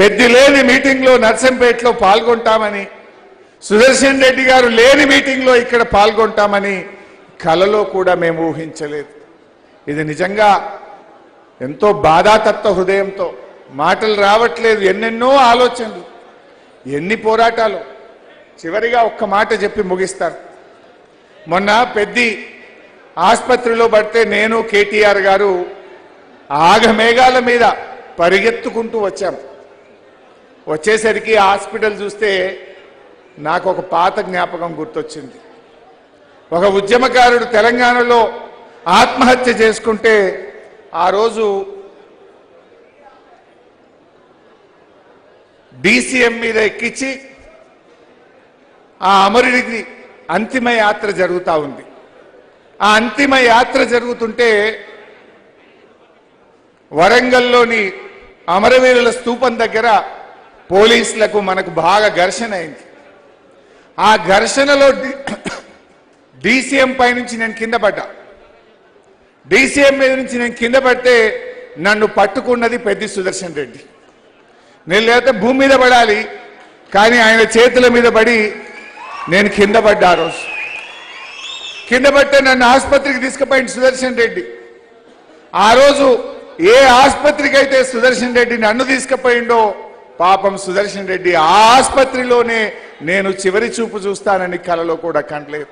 పెద్ది లేని మీటింగ్లో నర్సంపేటలో పాల్గొంటామని, సుదర్శన్ రెడ్డి గారు లేని మీటింగ్లో ఇక్కడ పాల్గొంటామని కలలో కూడా మేము ఊహించలేదు. ఇది నిజంగా ఎంతో బాధాతత్వ హృదయంతో, మాటలు రావట్లేదు, ఎన్నెన్నో ఆలోచనలు, ఎన్ని పోరాటాలు. చివరిగా ఒక్క మాట చెప్పి ముగిస్తారు. మొన్న పెద్ది ఆసుపత్రిలో పడితే నేను కేటీఆర్ గారు ఆగమేఘాల మీద పరిగెత్తుకుంటూ వచ్చాం. వచ్చేసరికి హాస్పిటల్ చూస్తే నాకు ఒక పాత జ్ఞాపకం గుర్తొచ్చింది. ఒక ఉద్యమకారుడు తెలంగాణలో ఆత్మహత్య చేసుకుంటే ఆ రోజు డీసీఎం మీద ఎక్కించి ఆ అమరుడికి అంతిమ యాత్ర జరుగుతూ ఉంది. ఆ అంతిమ యాత్ర జరుగుతుంటే వరంగల్లోని అమరవీరుల స్తూపం దగ్గర పోలీసులకు మనకు బాగా ఘర్షణ అయింది. ఆ ఘర్షణలో డీసీఎం పై నుంచి నేను కింద పడ్డా. డీసీఎం మీద నుంచి నేను కింద పడితే నన్ను పట్టుకున్నది పెద్ది సుదర్శన్ రెడ్డి. నేను లేకపోతే భూమి మీద పడాలి, కానీ ఆయన చేతుల మీద పడి నేను కింద పడ్డా. ఆ రోజు కింద పడితే నన్ను ఆసుపత్రికి తీసుకుపోయింది సుదర్శన్ రెడ్డి. ఆ రోజు ఏ ఆసుపత్రికి అయితే సుదర్శన్ రెడ్డి నన్ను తీసుకుపోయిండో, పాపం సుదర్శన్ రెడ్డి ఆ ఆసుపత్రిలోనే నేను చివరి చూపు చూస్తానని కలలో కూడా కంటలేదు.